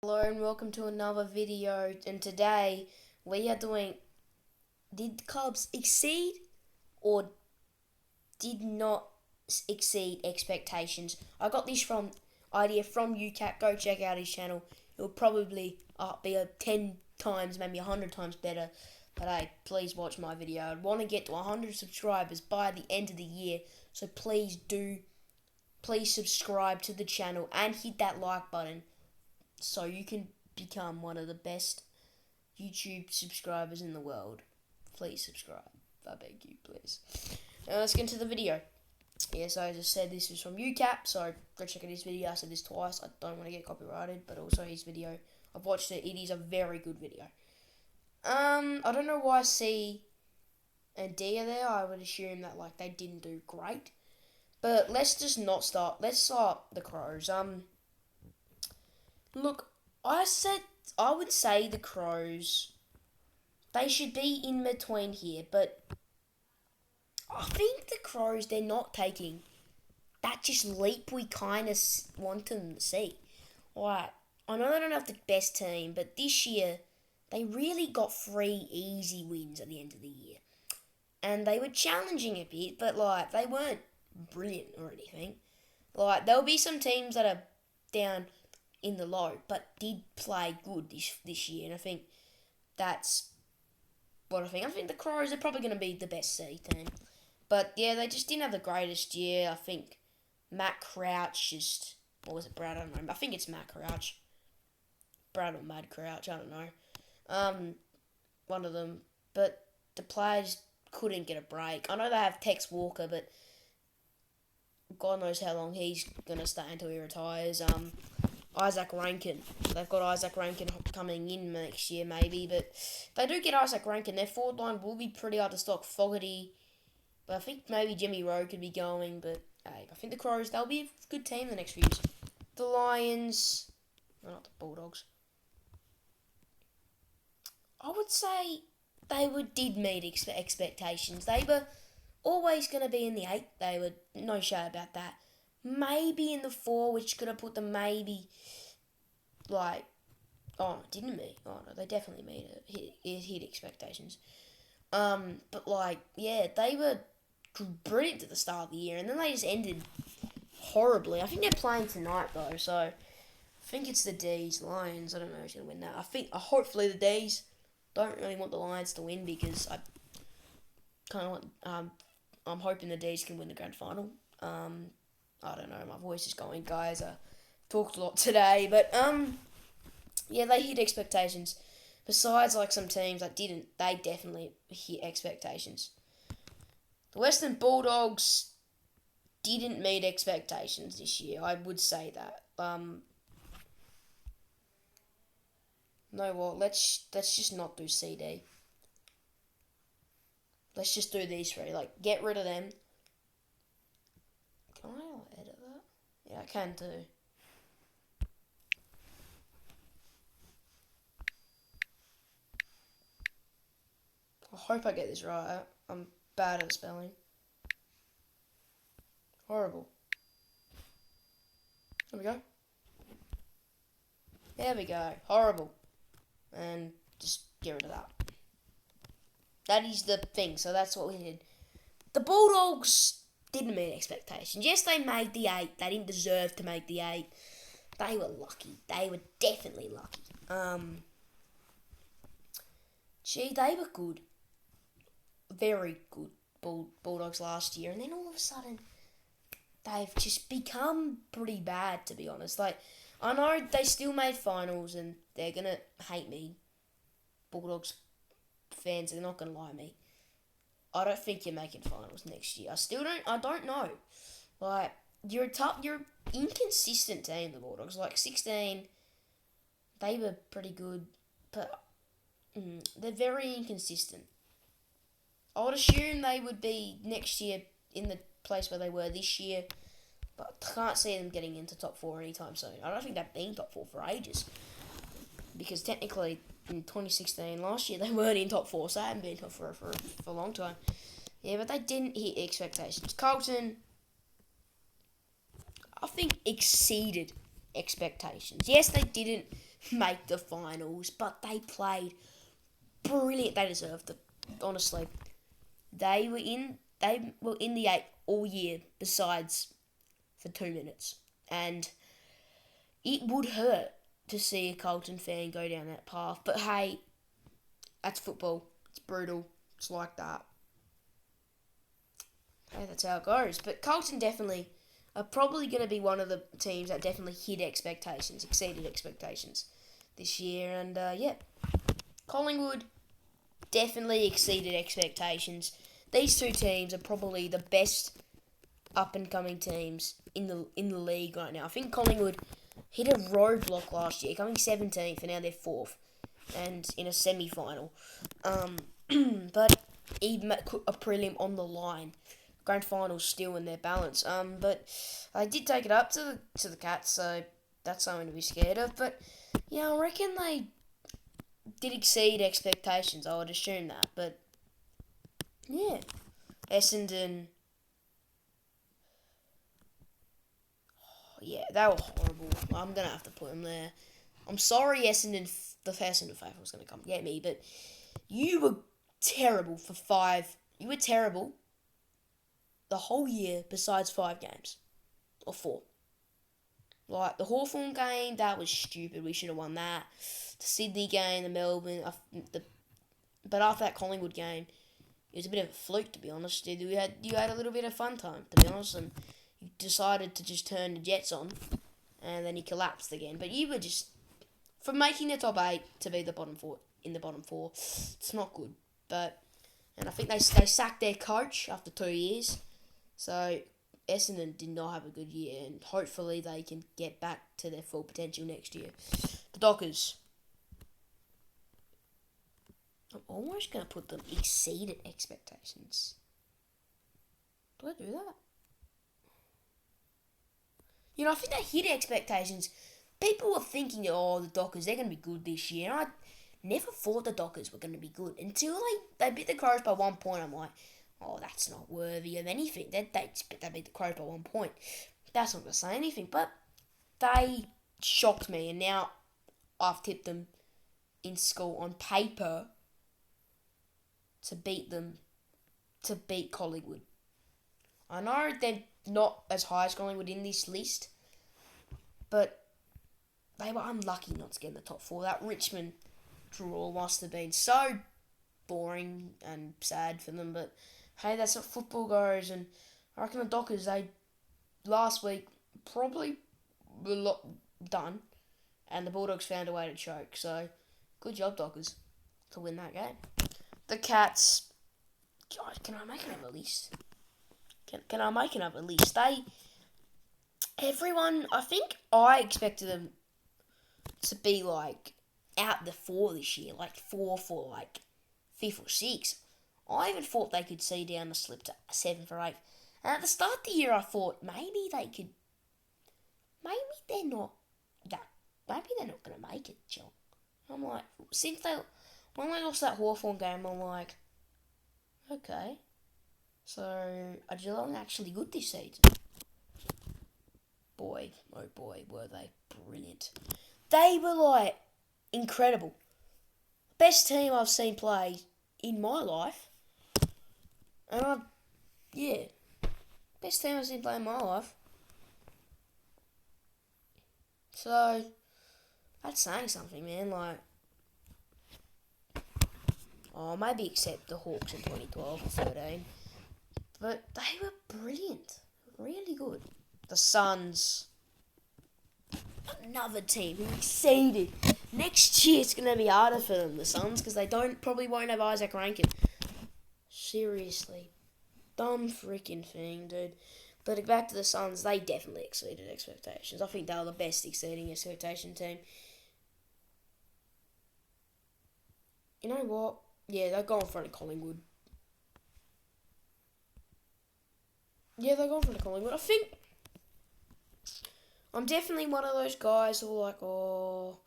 Hello and welcome to another video, and today we are doing, did clubs exceed or did not exceed expectations? I got this idea from UCAP. Go check out his channel. It'll probably be 10 times, maybe 100 times better. But hey, please watch my video. I want to get to 100 subscribers by the end of the year, so please subscribe to the channel and hit that like button so you can become one of the best YouTube subscribers in the world. Please subscribe. I beg you, please. Now let's get into the video. So as I said, this is from UCAP, so go check out his video. I said this twice. I don't want to get copyrighted, but also his video. I've watched it. It is a very good video. I don't know why C and D are there. I would assume that they didn't do great. But let's just not start. Let's start the Crows. Look, I would say the Crows, they should be in between here, but I think the Crows, they're not taking that just leap we kind of want them to see. I know they don't have the best team, but this year, they really got 3 easy wins at the end of the year. And they were challenging a bit, but they weren't brilliant or anything. There'll be some teams that are down in the low, but did play good this year, and I think that's what I think. I think the Crows are probably going to be the best C team. But yeah, they just didn't have the greatest year. I think Matt Crouch or was it Brad? I don't know. I think it's Matt Crouch. Brad or Mad Crouch, I don't know. One of them. But the players couldn't get a break. I know they have Tex Walker, but God knows how long he's going to stay until he retires. Isaac Rankin. They've got Isaac Rankin coming in next year, maybe, but if they do get Isaac Rankin, their forward line will be pretty hard to stop. Fogarty, but I think maybe Jimmy Rowe could be going, but hey, I think the Crows, they'll be a good team the next few years. The Lions, not the Bulldogs. I would say they did meet expectations. They were always going to be in the 8. They were no show about that. Maybe in the 4, which could have put them maybe didn't meet. Oh no, they definitely hit expectations. But they were brilliant at the start of the year, and then they just ended horribly. I think they're playing tonight though, so I think it's the D's, Lions. I don't know who's gonna win that. Hopefully the D's. Don't really want the Lions to win because I kind of want. I'm hoping the D's can win the grand final. I don't know, my voice is going, guys. I talked a lot today, but yeah, they hit expectations. Besides, some teams that didn't, they definitely hit expectations. The Western Bulldogs didn't meet expectations this year. I would say that. No, well, let's just not do CD. Let's just do these 3. Get rid of them. Can I edit that? Yeah, I can too. I hope I get this right. I'm bad at spelling. Horrible. There we go. There we go. Horrible. And just get rid of that. That is the thing, so that's what we did. The Bulldogs didn't meet expectations. Yes, they made the 8. They didn't deserve to make the 8. They were lucky. They were definitely lucky. They were good. Very good Bulldogs last year. And then all of a sudden, they've just become pretty bad, to be honest. I know they still made finals and they're going to hate me. Bulldogs fans, they're not going to lie to me. I don't think you're making finals next year. I don't know. You're inconsistent team, the Bulldogs. 16, they were pretty good, but they're very inconsistent. I would assume they would be next year in the place where they were this year, but I can't see them getting into top 4 anytime soon. I don't think they've been top 4 for ages, because technically in 2016, last year, they weren't in top 4, so they haven't been top 4 for a long time. Yeah, but they didn't hit expectations. Carlton, I think, exceeded expectations. Yes, they didn't make the finals, but they played brilliant. They deserved it. Honestly, they were in the 8 all year, besides for 2 minutes, and it would hurt to see a Carlton fan go down that path. But hey, that's football. It's brutal. It's like that. Hey, that's how it goes. But Carlton definitely are probably going to be one of the teams that definitely hit expectations, exceeded expectations this year. And yeah, Collingwood definitely exceeded expectations. These two teams are probably the best up and coming teams in the league right now. I think Collingwood hit a roadblock last year, coming 17th, and now they're 4th, and in a semi-final. But even a prelim on the line. Grand finals still in their balance. But I did take it up to the Cats, so that's something to be scared of. But yeah, I reckon they did exceed expectations. I would assume that. But yeah, Essendon. Yeah, they were horrible. I'm gonna have to put them there. I'm sorry, Essendon. The Essendon faithful was gonna come get me, but you were terrible for 5. You were terrible the whole year besides 5 games. Or 4. Like, the Hawthorn game, that was stupid. We should have won that. The Sydney game, the Melbourne, but after that Collingwood game, it was a bit of a fluke, to be honest. You had a little bit of fun time, to be honest, and you decided to just turn the Jets on, and then you collapsed again. But you were just, from making the top 8 to be the bottom 4, in the bottom 4, it's not good. And I think they sacked their coach after 2 years. So Essendon did not have a good year, and hopefully they can get back to their full potential next year. The Dockers. I'm almost going to put them exceeded expectations. Do I do that? You know, I think they hit expectations. People were thinking, oh, the Dockers, they're going to be good this year. And I never thought the Dockers were going to be good until they beat the Crows by 1 point. I'm like, oh, that's not worthy of anything. They beat the Crows by 1 point. That's not going to say anything. But they shocked me, and now I've tipped them in school on paper to beat Collingwood. I know they're not as high as Collingwood in this list, but they were unlucky not to get in the top 4. That Richmond draw must have been so boring and sad for them, but hey, that's what football goes. And I reckon the Dockers, they last week probably were done, and the Bulldogs found a way to choke. So good job, Dockers, to win that game. The Cats. God, can I make another list? Can I make another list? Everyone, I think I expected them to be like out the 4 this year, like 4 for like 5th or 6th. I even thought they could see down the slip to 7th or 8th. And at the start of the year, I thought maybe they could. Maybe they're not going to make it, John. I'm like, when they lost that Hawthorn game, I'm like, okay, so are Geelong actually good this season? Boy, oh boy, were they brilliant. They were like incredible. Best team I've seen play in my life. And best team I've seen play in my life. So, that's saying something, man. Like, maybe except the Hawks in 2012 or 13. But they were brilliant. Really good. The Suns. Another team who exceeded. Next year it's going to be harder for them, the Suns, because they probably won't have Isaac Rankin. Seriously. Dumb freaking thing, dude. But back to the Suns, they definitely exceeded expectations. I think they were the best exceeding expectation team. You know what? Yeah, they'll go in front of Collingwood. I think I'm definitely one of those guys who are like, oh,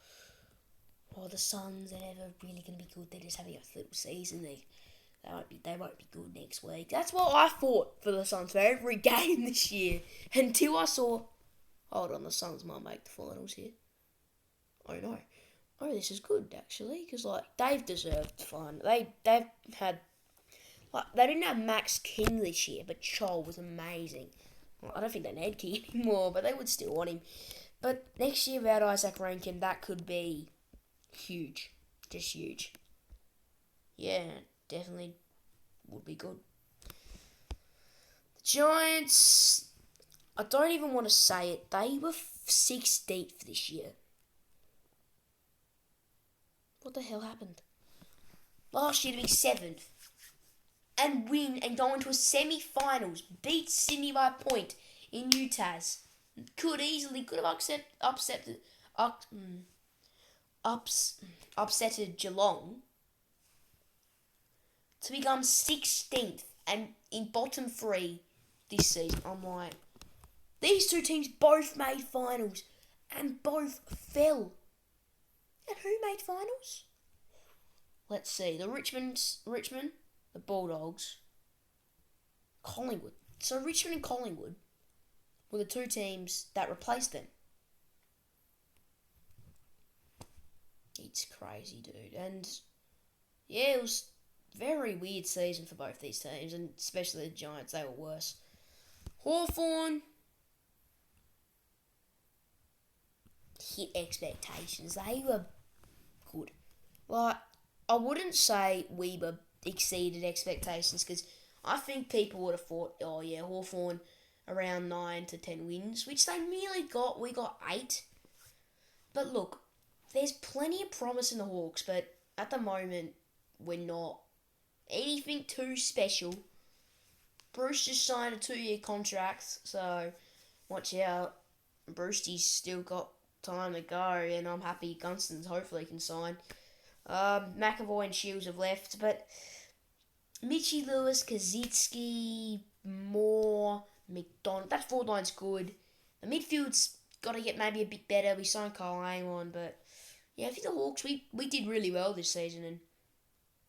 the Suns are never really going to be good. They're just having a little season. They won't be good next week. That's what I thought for the Suns for every game this year. Until I saw, hold on, the Suns might make the finals here. Oh no. oh, this is good actually, because like they've deserved fun. They've had like they didn't have Max King this year, but Chol was amazing. Well, I don't think they need King anymore, but they would still want him. But next year without Isaac Rankin, that could be huge, just huge. Yeah, definitely would be good. The Giants, I don't even want to say it. They were 16th this year. What the hell happened? Last year to be 7th and win and go into a semi-finals, beat Sydney by a point in UTAS. Could have upsetted Geelong to become 16th and in bottom 3 this season. I'm like, these two teams both made finals and both fell. And who made finals? Let's see. The Richmond, the Bulldogs, Collingwood. So Richmond and Collingwood were the two teams that replaced them. It's crazy, dude. And yeah, it was very weird season for both these teams, and especially the Giants. They were worse. Hawthorn hit expectations. They were good. Like, I wouldn't say we were exceeded expectations, because I think people would have thought, oh yeah, Hawthorn around 9 to 10 wins, which they nearly got. We got 8. But look, there's plenty of promise in the Hawks, but at the moment, we're not anything too special. Bruce just signed a 2-year contract, so watch out. Brewsty's still got time to go, and I'm happy Gunston's hopefully can sign. McAvoy and Shields have left, but Mitchie Lewis, Kaczynski, Moore, McDonald, that forward line's good. The midfield's got to get maybe a bit better. We signed Kyle on, but yeah, I think the Hawks, we did really well this season, and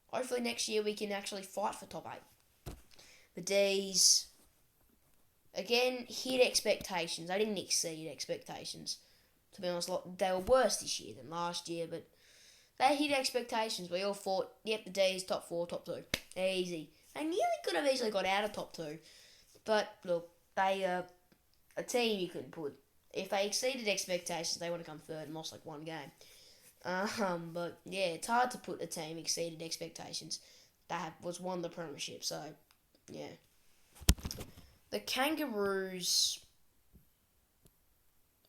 hopefully next year we can actually fight for top 8. The D's, again, hit expectations. They didn't exceed expectations. To be honest, they were worse this year than last year, but they hit expectations. We all thought, yep, the D's top 4, top 2. Easy. They nearly could have easily got out of top 2. But, look, they a team you couldn't put. If they exceeded expectations, they would have come third and lost like one game. But, yeah, it's hard to put a team exceeded expectations that was won the premiership. So, yeah. The Kangaroos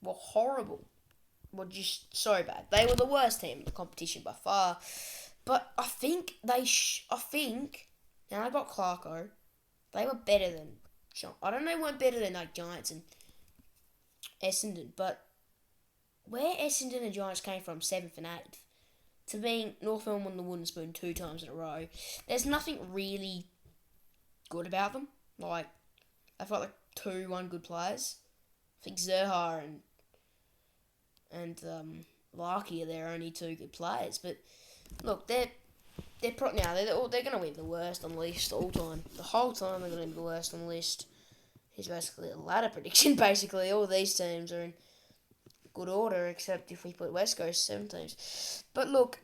were horrible. Were just so bad. They were the worst team in the competition by far. But I think now I got Clarko. They were better than I don't know, they weren't better than like Giants and Essendon, but where Essendon and Giants came from, 7th and 8th, to being Northland won the Wooden Spoon 2 times in a row, there's nothing really good about them. Like, they've got like 2 good players. I think Zerha and Larky are their only 2 good players. But look, they're going to win the worst on the list all time. The whole time they're going to be the worst on the list. It's basically a ladder prediction. Basically, all these teams are in good order, except if we put West Coast 7 teams. But look,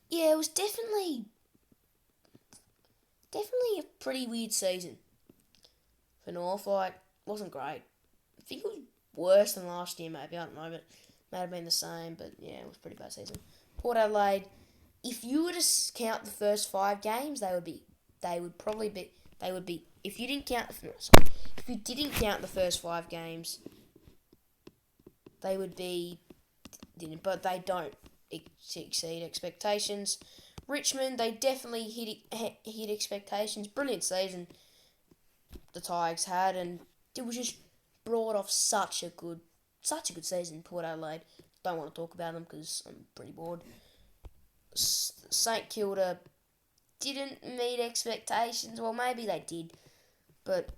yeah, it was definitely a pretty weird season for North. Like, wasn't great. I think it was worse than last year, maybe. I don't know, but might have been the same. But yeah, it was a pretty bad season. Port Adelaide, if you were to count the first 5 games, they would be. If you didn't count the first 5 games, they would be. But they don't exceed expectations. Richmond, they definitely hit expectations. Brilliant season the Tigers had, and it was just brought off such a good season. Port Adelaide, don't want to talk about them because I'm pretty bored. St Kilda didn't meet expectations. Well, maybe they did, but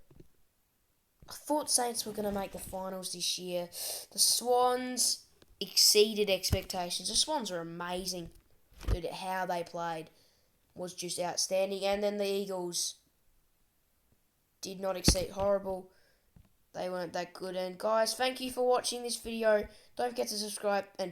I thought Saints were going to make the finals this year. The Swans exceeded expectations. The Swans are amazing. Dude, how they played was just outstanding. And then the Eagles did not exceed. Horrible. They weren't that good. And guys, thank you for watching this video. Don't forget to subscribe and